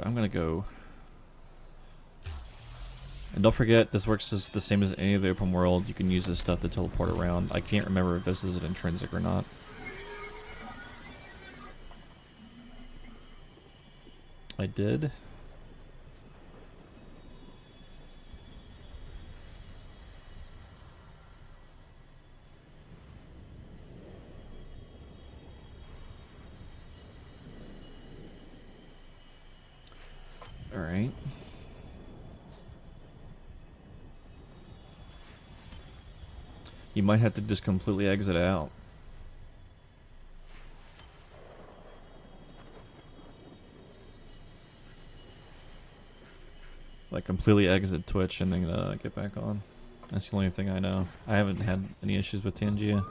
I'm gonna go. And don't forget, this works just the same as any other open world. You can use this stuff to teleport around. I can't remember if this is an intrinsic or not. I did. All right. You might have to just completely exit out. Like completely exit Twitch and then get back on. That's the only thing I know. I haven't had any issues with Tangia.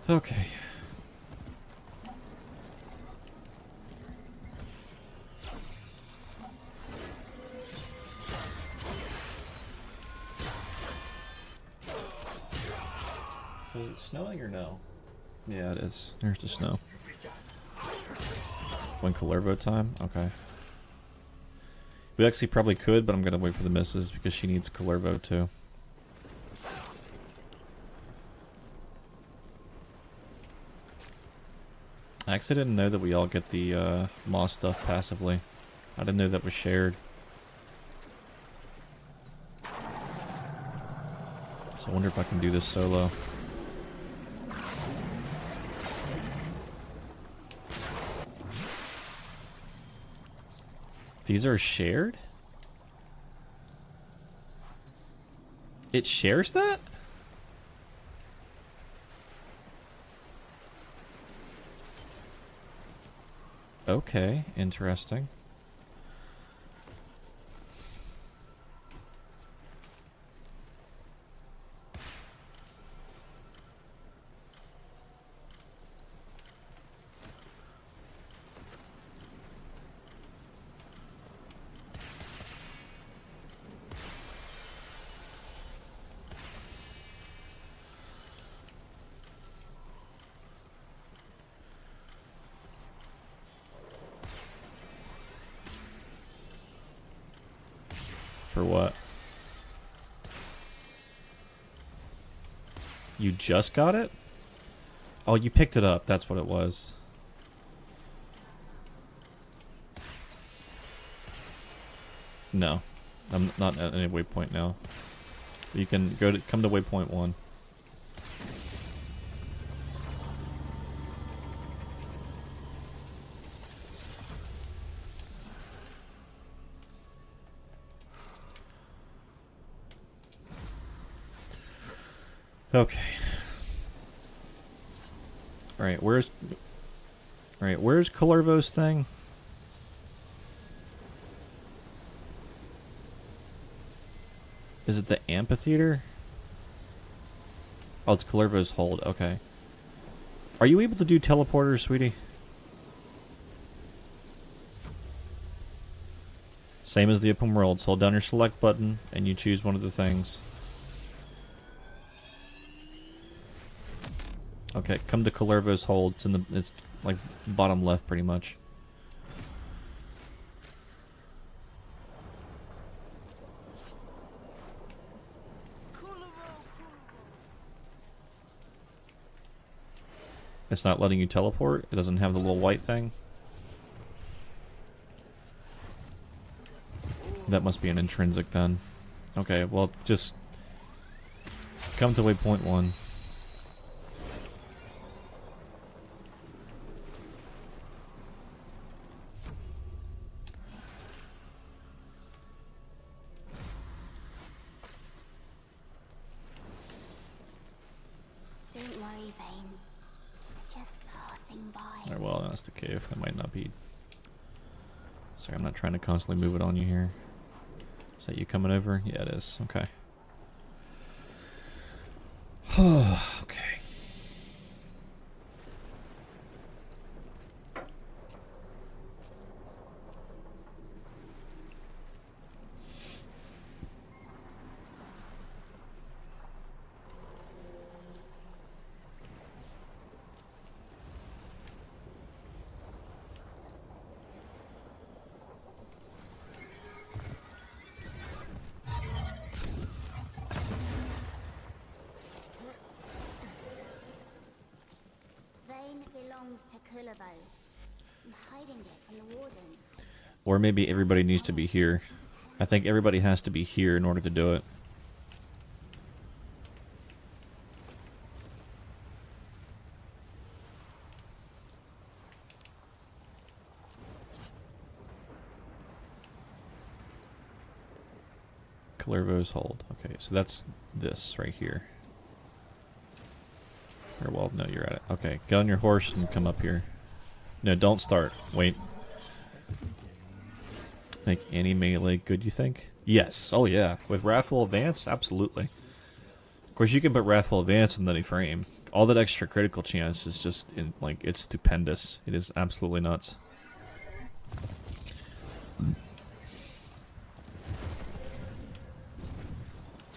Okay. So is it snowing or no? Yeah, it is. There's the snow. When Calervo time? Okay. We actually probably could, but I'm gonna wait for the missus because she needs Calervo too. I actually didn't know that we all get the moss stuff passively. I didn't know that was shared. So I wonder if I can do this solo. These are shared? It shares that? Okay, interesting. For what? You just got it? Oh, you picked it up. That's what it was. No. I'm not at any waypoint now. You can come to waypoint 1. Okay. Alright, where's Calervo's thing? Is it the amphitheater? Oh, it's Calervo's hold. Okay. Are you able to do teleporters, sweetie? Same as the open worlds. Hold down your select button and you choose one of the things. Okay, come to Calervo's hold. It's like bottom left pretty much. It's not letting you teleport? It doesn't have the little white thing? That must be an intrinsic then. Okay, well just come to waypoint 1. Well, that's the cave. That might not be. Sorry, I'm not trying to constantly move it on you here. Is that you coming over? Yeah, it is. Okay. Okay. belongs to Kulavo. I'm hiding it from the warden. Or maybe everybody needs to be here. I think everybody has to be here in order to do it. Calervo's hold. Okay, so that's this right here. Or, well, no, you're at it. Okay, get on your horse and come up here. No, don't start. Wait. Make any melee good, you think? Yes. Oh, yeah. With Wrathful Advance? Absolutely. Of course, you can put Wrathful Advance in any frame. All that extra critical chance is just, like, it's stupendous. It is absolutely nuts.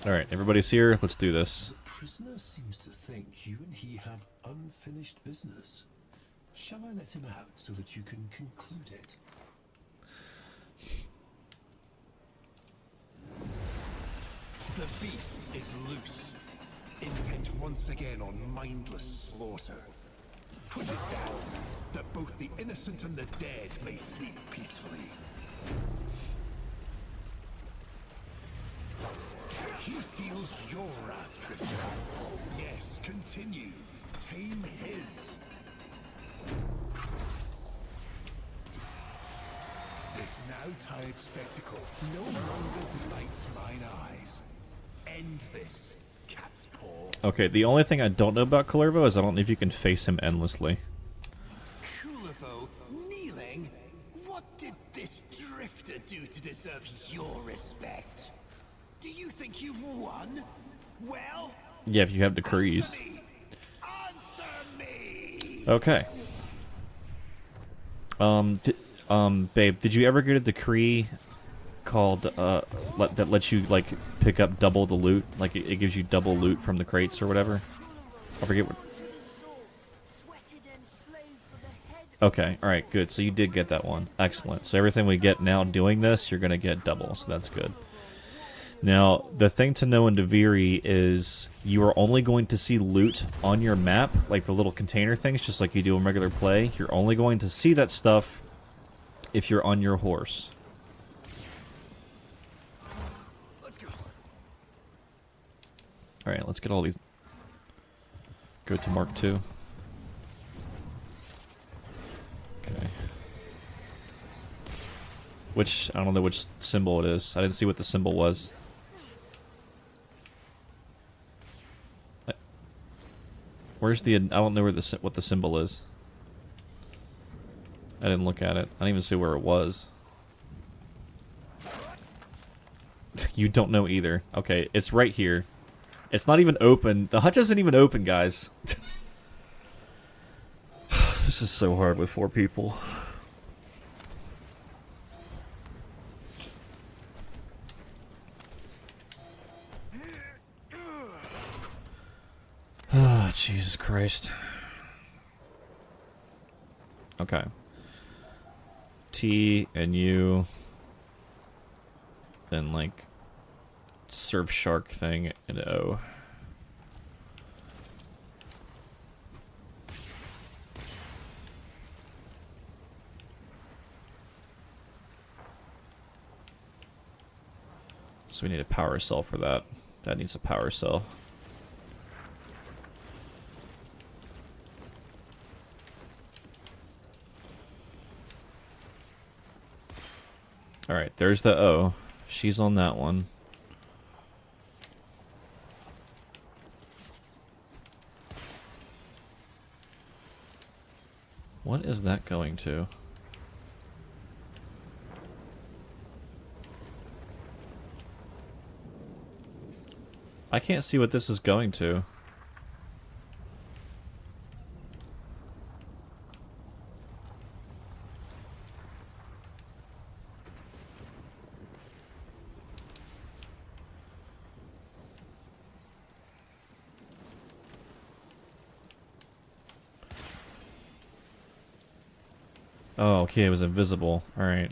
Alright, everybody's here. Let's do this. The prisoner seems to think you and he have unfinished business. Shall I let him out so that you can conclude it? The beast is loose, intent once again on mindless slaughter. Put it down, that both the innocent and the dead may sleep peacefully. He feels your wrath, Drifter. Yes, continue. Tame his. This now-tired spectacle no longer delights mine eyes. End this, cat's paw. Okay, the only thing I don't know about Calervo is I don't know if you can face him endlessly. Calervo kneeling? What did this Drifter do to deserve your respect? Do you think you've won? Well, Yeah, if you have decrees. Answer me. Okay. Babe, did you ever get a decree called, that lets you, like, pick up double the loot? Like, it gives you double loot from the crates or whatever? I forget what... Okay, alright, good. So you did get that one. Excellent. So everything we get now doing this, you're gonna get double, so that's good. Now, the thing to know in Deviri is you are only going to see loot on your map, like the little container things, just like you do in regular play. You're only going to see that stuff if you're on your horse. Let's go. Alright, let's get all these... Go to Mark 2. Okay. Which, I don't know which symbol it is. I didn't see what the symbol was. Where's the... I don't know where what the symbol is. I didn't look at it. I didn't even see where it was. You don't know either. Okay, it's right here. It's not even open. The hutch isn't even open, guys. This is so hard with 4 people. Oh, Jesus Christ. Okay. T and U. Then, like, surf shark thing and O. So we need a power cell for that. That needs a power cell. Alright, there's the O. She's on that one. What is that going to? I can't see what this is going to. Oh, okay, it was invisible. Alright.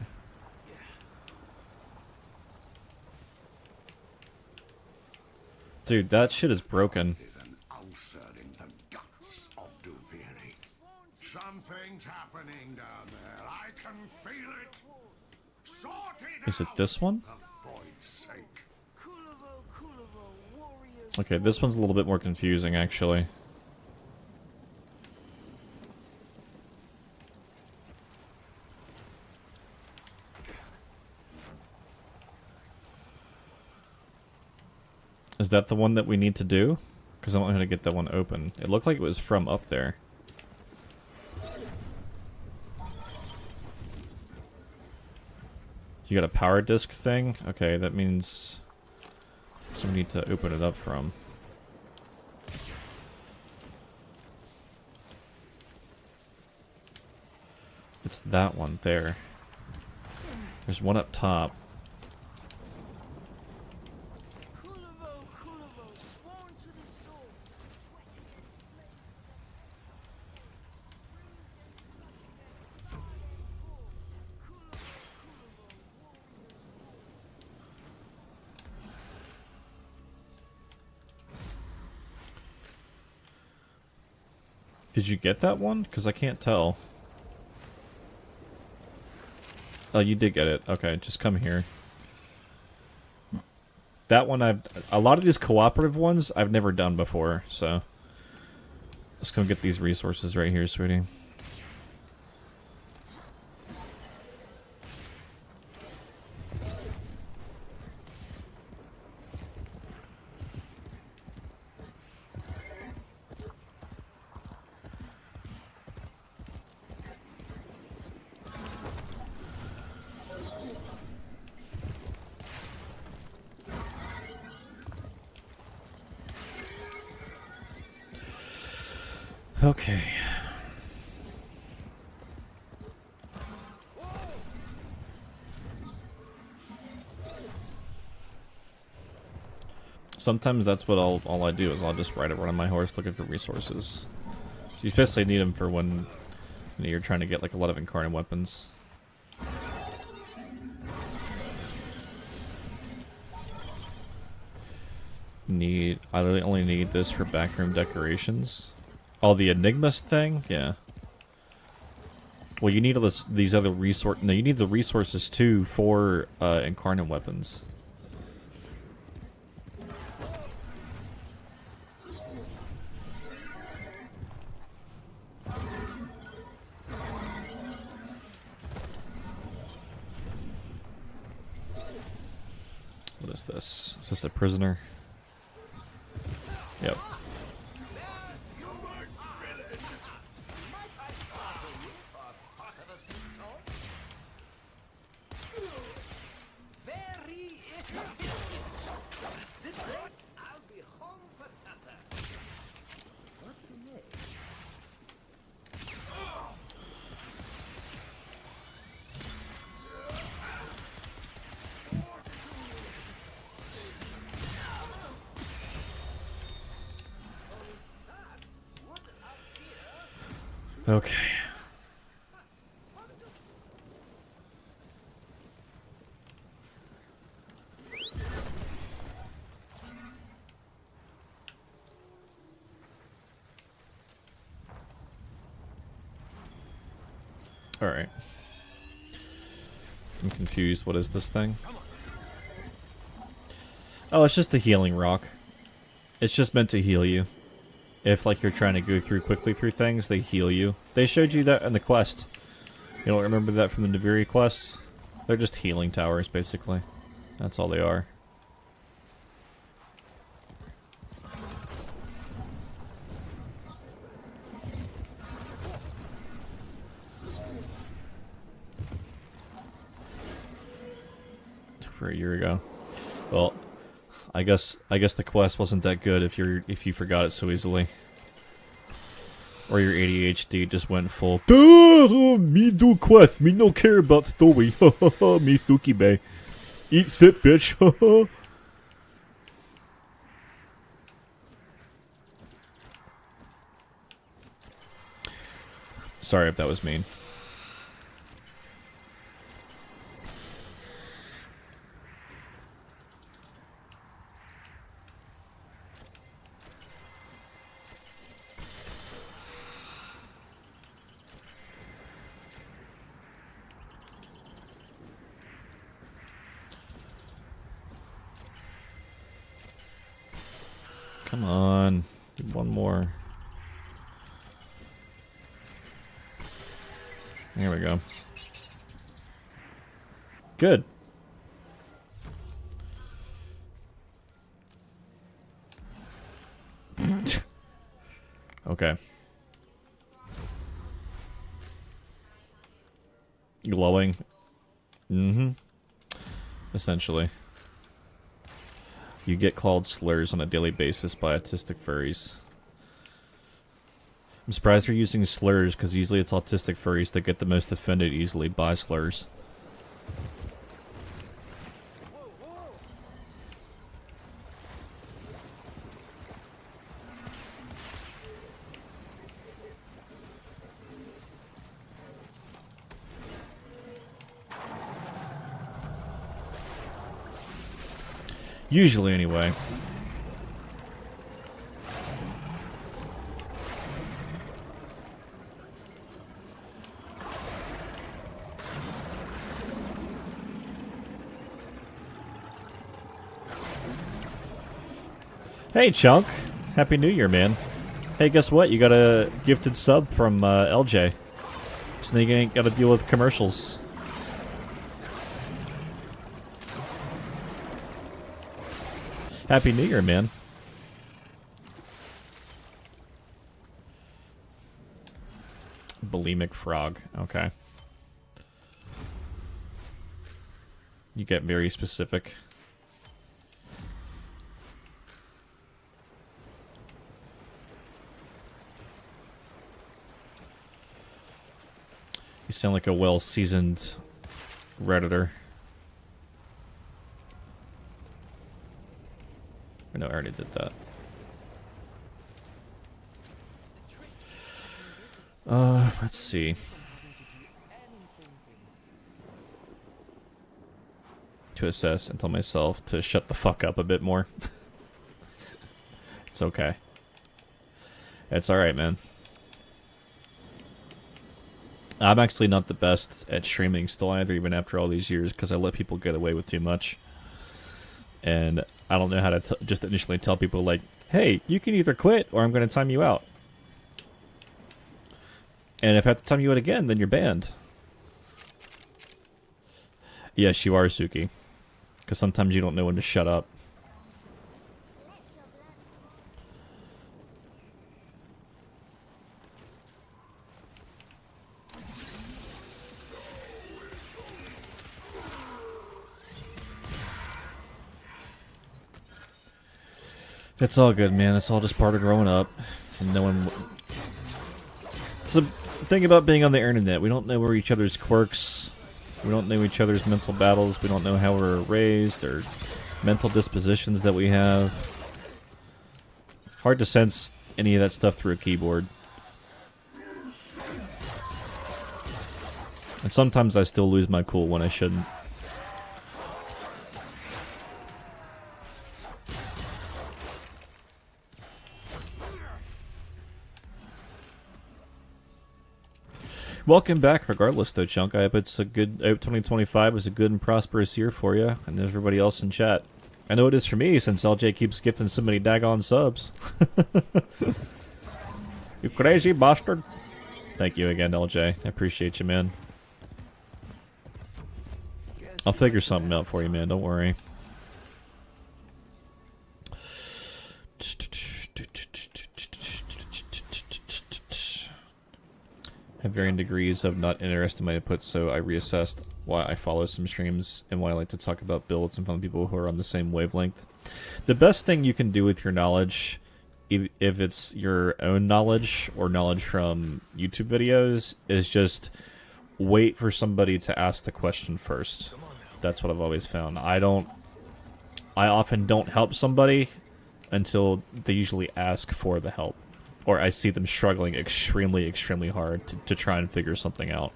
Dude, that shit is broken. Is an ulcer in the guts of Duviri. Something's happening down there. I can feel it. Sort it Is it out, this one? for Void's sake. Okay, this one's a little bit more confusing, actually. Is that the one that we need to do? Because I want him to get that one open. It looked like it was from up there. You got a power disk thing? Okay, that means... So we need to open it up from. It's that one there. There's one up top. Did you get that one? Because I can't tell. Oh, you did get it. Okay, just come here. That one a lot of these cooperative ones I've never done before, so let's come get these resources right here, sweetie. Okay. Sometimes that's what all I do is I'll just ride around on my horse looking for resources. So you especially need them for when you're trying to get like a lot of incarnate weapons. I really only need this for backroom decorations. Oh, the Enigmas thing? Yeah. Well, you need all these other no, you need the resources too for incarnate weapons. What is this? Is this a prisoner? Yep. Okay. All right. I'm confused. What is this thing? Oh, it's just the healing rock. It's just meant to heal you. If, like, you're trying to go quickly through things, they heal you. They showed you that in the quest. You don't remember that from the Naviri quest? They're just healing towers, basically. That's all they are. For a year ago. Well, I guess the quest wasn't that good if you forgot it so easily. Or your ADHD just went full. Me do quest. Me no care about story. Me Suki Bay. Eat sit, bitch. Sorry if that was mean. Come on. One more. There we go. Good. Okay. Glowing. Mm-hmm. Essentially. You get called slurs on a daily basis by autistic furries. I'm surprised they're using slurs, because usually it's autistic furries that get the most offended easily by slurs. Usually, anyway. Hey, Chunk. Happy New Year, man. Hey, guess what? You got a gifted sub from LJ. So now you ain't got to deal with commercials. Happy New Year, man. Bulimic frog. Okay. You get very specific. You sound like a well-seasoned Redditor. Or no, I already did that. Let's see. To assess and tell myself to shut the fuck up a bit more. It's okay. It's alright, man. I'm actually not the best at streaming still either, even after all these years, because I let people get away with too much. And I don't know how to just initially tell people, like, hey, you can either quit or I'm going to time you out. And if I have to time you out again, then you're banned. Yes, you are, Suki. Because sometimes you don't know when to shut up. It's all good, man. It's all just part of growing up. And no one... It's the thing about being on the internet. We don't know where each other's quirks. We don't know each other's mental battles. We don't know how we're raised or mental dispositions that we have. Hard to sense any of that stuff through a keyboard. And sometimes I still lose my cool when I shouldn't. Welcome back, regardless, though, Chunk. I hope it's a good. I hope 2025 was a good and prosperous year for you and everybody else in chat. I know it is for me, since LJ keeps gifting so many daggone subs. You crazy bastard! Thank you again, LJ. I appreciate you, man. I'll figure something out for you, man. Don't worry. Have varying degrees of not interested in my input, so I reassessed why I follow some streams and why I like to talk about builds and find people who are on the same wavelength. The best thing you can do with your knowledge, if it's your own knowledge or knowledge from YouTube videos, is just wait for somebody to ask the question first. That's what I've always found. I often don't help somebody until they usually ask for the help. Or I see them struggling extremely, extremely hard to try and figure something out.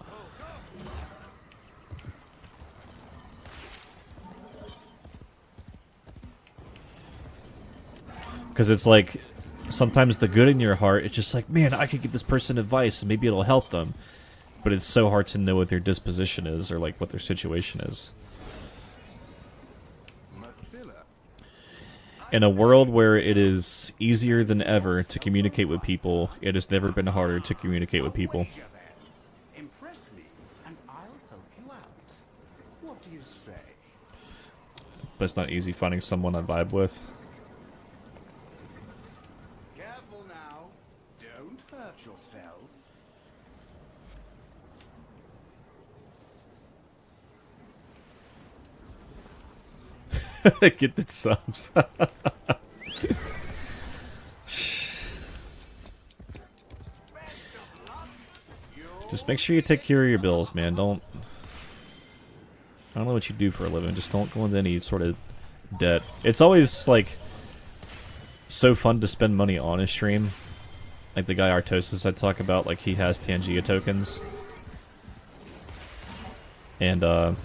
Because it's like, sometimes the good in your heart, it's just like, man, I could give this person advice and maybe it'll help them. But it's so hard to know what their disposition is or like what their situation is. In a world where it is easier than ever to communicate with people, it has never been harder to communicate with people. Wager then. Impress me, and I'll help you out. What do you say? But it's not easy finding someone I vibe with. Careful now. Don't hurt yourself. Get the subs. Just make sure you take care of your bills, man. I don't know what you do for a living. Just don't go into any sort of debt. It's always, like, so fun to spend money on a stream. Like the guy Artosis I talk about, like, he has Tangia tokens. And,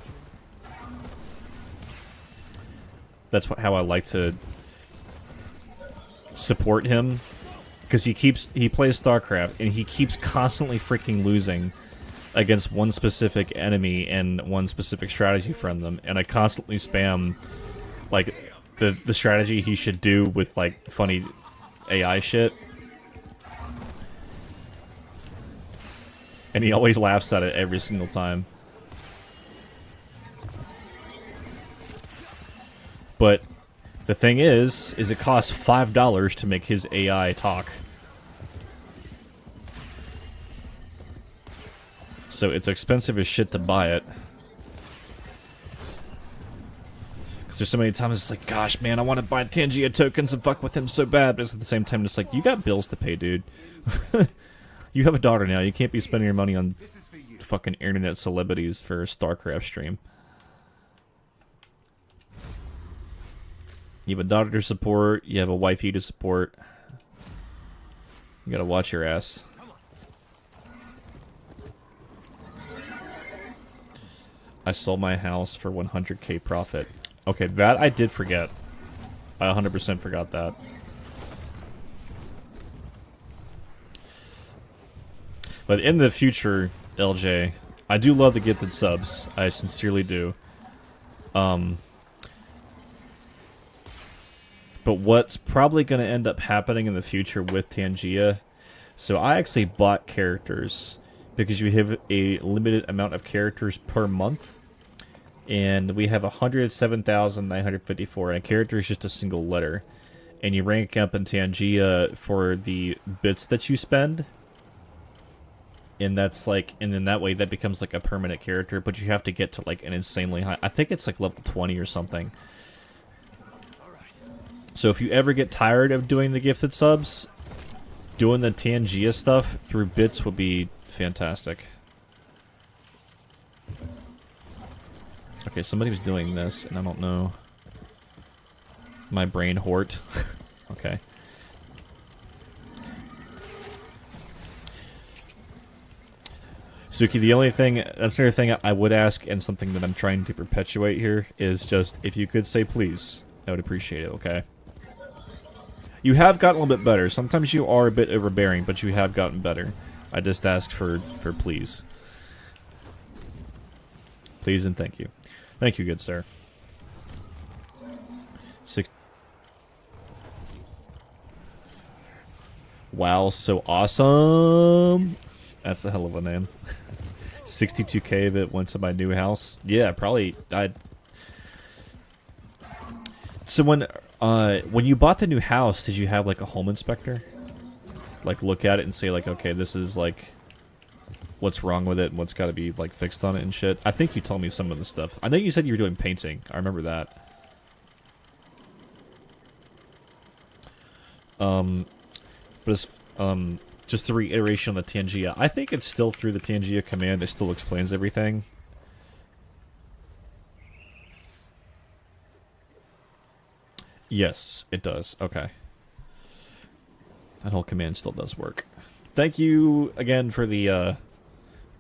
that's how I like to support him. Because he plays StarCraft, and he keeps constantly freaking losing against one specific enemy and one specific strategy from them. And I constantly spam, like, the strategy he should do with, like, funny AI shit. And he always laughs at it every single time. But the thing is it costs $5 to make his AI talk. So it's expensive as shit to buy it. Because there's so many times it's like, gosh, man, I want to buy Tangia tokens and fuck with him so bad. But at the same time, it's like, you got bills to pay, dude. You have a daughter now. You can't be spending your money on fucking internet celebrities for a StarCraft stream. You have a daughter to support. You have a wifey to support. You gotta watch your ass. I sold my house for 100k profit. Okay, that I did forget. I 100% forgot that. But in the future, LJ, I do love the gifted subs. I sincerely do. But what's probably going to end up happening in the future with Tangia, so I actually bought characters because you have a limited amount of characters per month, and we have 107,954, and a character is just a single letter, and you rank up in Tangia for the bits that you spend, and that's like, and then that way that becomes like a permanent character, but you have to get to like an insanely high, I think it's like level 20 or something. So if you ever get tired of doing the gifted subs, doing the Tangia stuff through bits would be fantastic. Okay, somebody was doing this, and I don't know. My brain hort. Okay. Suki, the only thing, that's the other thing I would ask, and something that I'm trying to perpetuate here, is just, if you could say please, I would appreciate it, okay? You have gotten a little bit better. Sometimes you are a bit overbearing, but you have gotten better. I just asked for please. Please and thank you. Thank you, good sir. Wow, so awesome. That's a hell of a name. 62k of it went to my new house. Yeah, probably. So when you bought the new house, did you have like a home inspector? Like look at it and say like, okay, this is like what's wrong with it and what's got to be like fixed on it and shit. I think you told me some of the stuff. I know you said you were doing painting. I remember that. But it's, just the reiteration on the Tangia. I think it's still through the Tangia command. It still explains everything. Yes, it does. Okay. That whole command still does work. Thank you again for the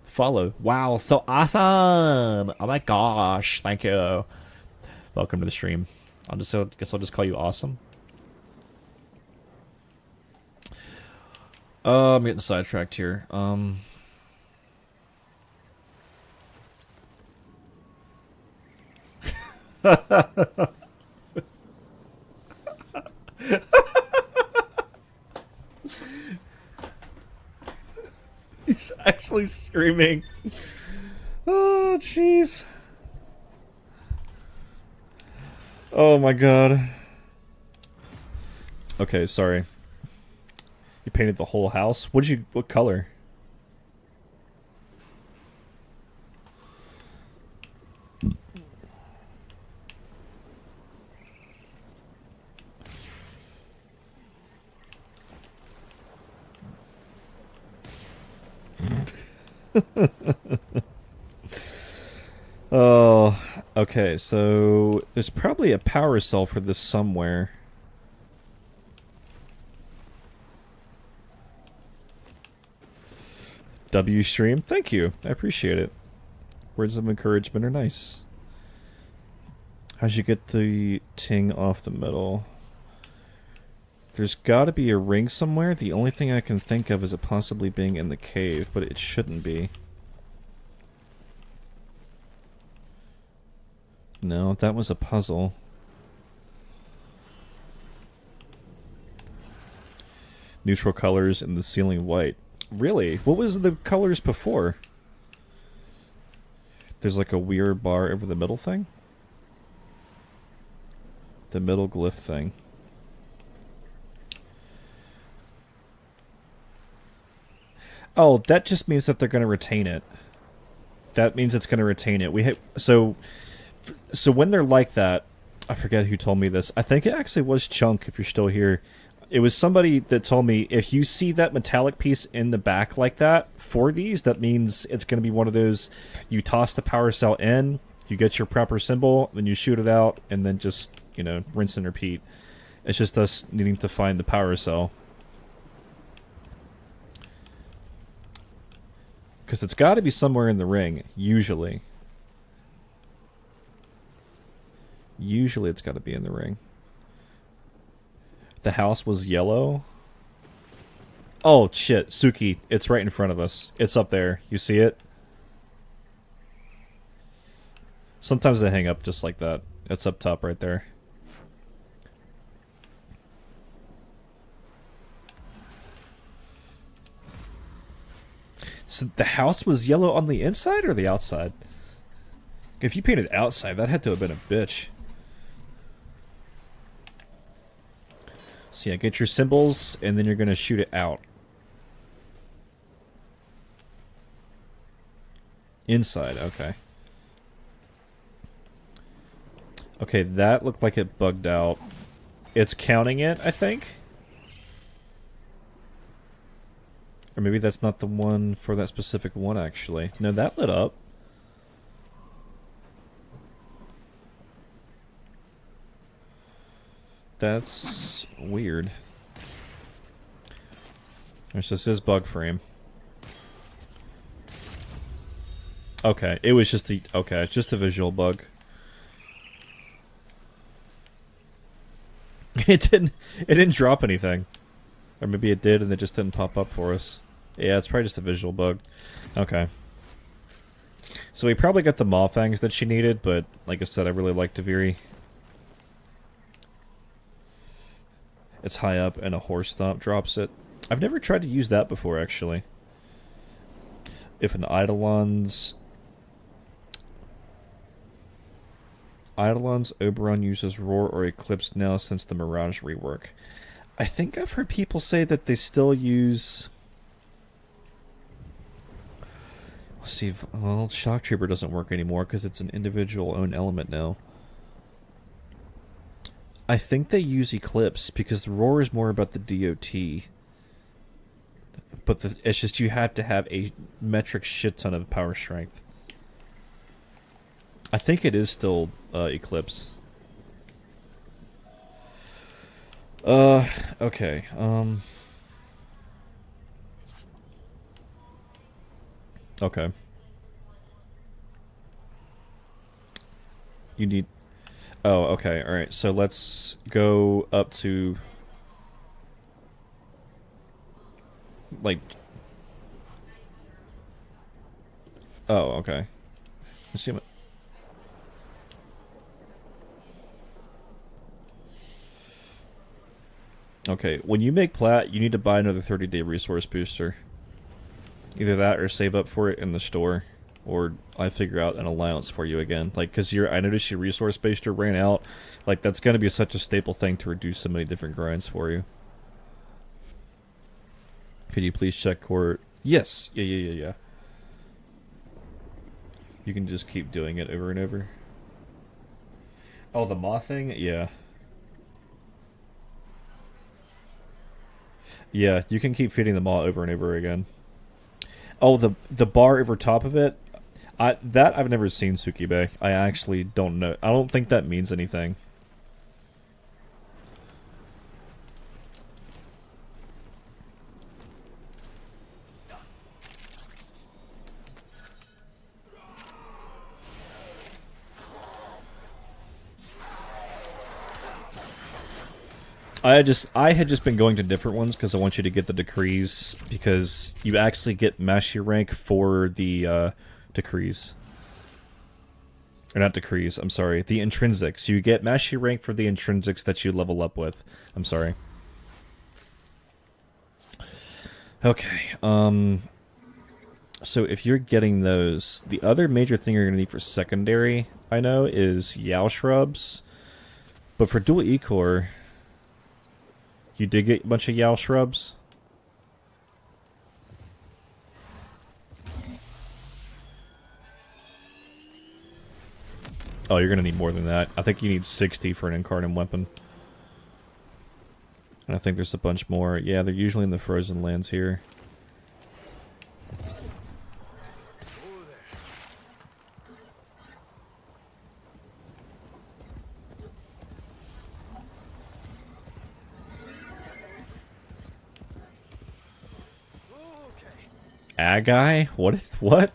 follow. Wow, so awesome! Oh my gosh, thank you. Welcome to the stream. I guess I'll just call you awesome. I'm getting sidetracked here. He's actually screaming. Oh, jeez. Oh my god. Okay, sorry. You painted the whole house? What color? Oh, okay, so there's probably a power cell for this somewhere. W stream, thank you. I appreciate it. Words of encouragement are nice. How'd you get the ting off the middle? There's gotta be a ring somewhere. The only thing I can think of is it possibly being in the cave, but it shouldn't be. No, that was a puzzle. Neutral colors and the ceiling white. Really? What was the colors before? There's like a weird bar over the middle thing? The middle glyph thing. Oh, that just means that they're going to retain it. That means it's going to retain it. So when they're like that, I forget who told me this. I think it actually was Chunk, if you're still here. It was somebody that told me if you see that metallic piece in the back like that for these, that means it's going to be one of those. You toss the power cell in, you get your proper symbol, then you shoot it out, and then just, you know, rinse and repeat. It's just us needing to find the power cell. Because it's got to be somewhere in the ring, usually. Usually it's got to be in the ring. The house was yellow. Oh, shit. Suki, it's right in front of us. It's up there. You see it? Sometimes they hang up just like that. It's up top right there. So the house was yellow on the inside or the outside? If you painted outside, that had to have been a bitch. So yeah, get your symbols, and then you're going to shoot it out. Inside, okay. Okay, that looked like it bugged out. It's counting it, I think? Or maybe that's not the one for that specific one, actually. No, that lit up. That's weird. So this is bug frame. Okay, it was just the just a visual bug. It didn't drop anything. Or maybe it did and it just didn't pop up for us. Yeah, it's probably just a visual bug. Okay. So we probably got the maw fangs that she needed, but like I said, I really like Deviri. It's high up and a horse stomp drops it. I've never tried to use that before, actually. If an Eidolon's Oberon uses Roar or Eclipse now since the Mirage rework. I think I've heard people say that they still use... Let's see, well, Shock Trooper doesn't work anymore because it's an individual own element now. I think they use Eclipse because the Roar is more about the DOT. But it's just you have to have a metric shit ton of power strength. I think it is still Eclipse. Okay. Okay. You need... Oh, okay, alright. So let's go up to... Like... Oh, okay. Let's see what... Okay, when you make plat, you need to buy another 30-day resource booster. Either that or save up for it in the store. Or I figure out an allowance for you again. Like, because I noticed your resource baster ran out. Like, that's going to be such a staple thing to reduce so many different grinds for you. Could you please check court? Yes! Yeah. You can just keep doing it over and over. Oh, the moth thing? Yeah. Yeah, you can keep feeding the maw over and over again. Oh, the bar over top of it? That I've never seen, Sukibe. I actually don't know. I don't think that means anything. I had just been going to different ones because I want you to get the decrees, because you actually get mastery rank for the decrees. Or not decrees, I'm sorry. The intrinsics. You get mastery rank for the intrinsics that you level up with. I'm sorry. Okay, so if you're getting those, the other major thing you're going to need for secondary, I know, is Yao shrubs. But for dual E-core, you did get a bunch of Yao shrubs? Oh, you're going to need more than that. I think you need 60 for an incarnate weapon. And I think there's a bunch more. Yeah, they're usually in the frozen lands here. Agai? What?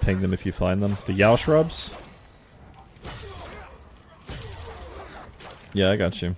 Ping them if you find them. The Yao shrubs? Yeah, I got you.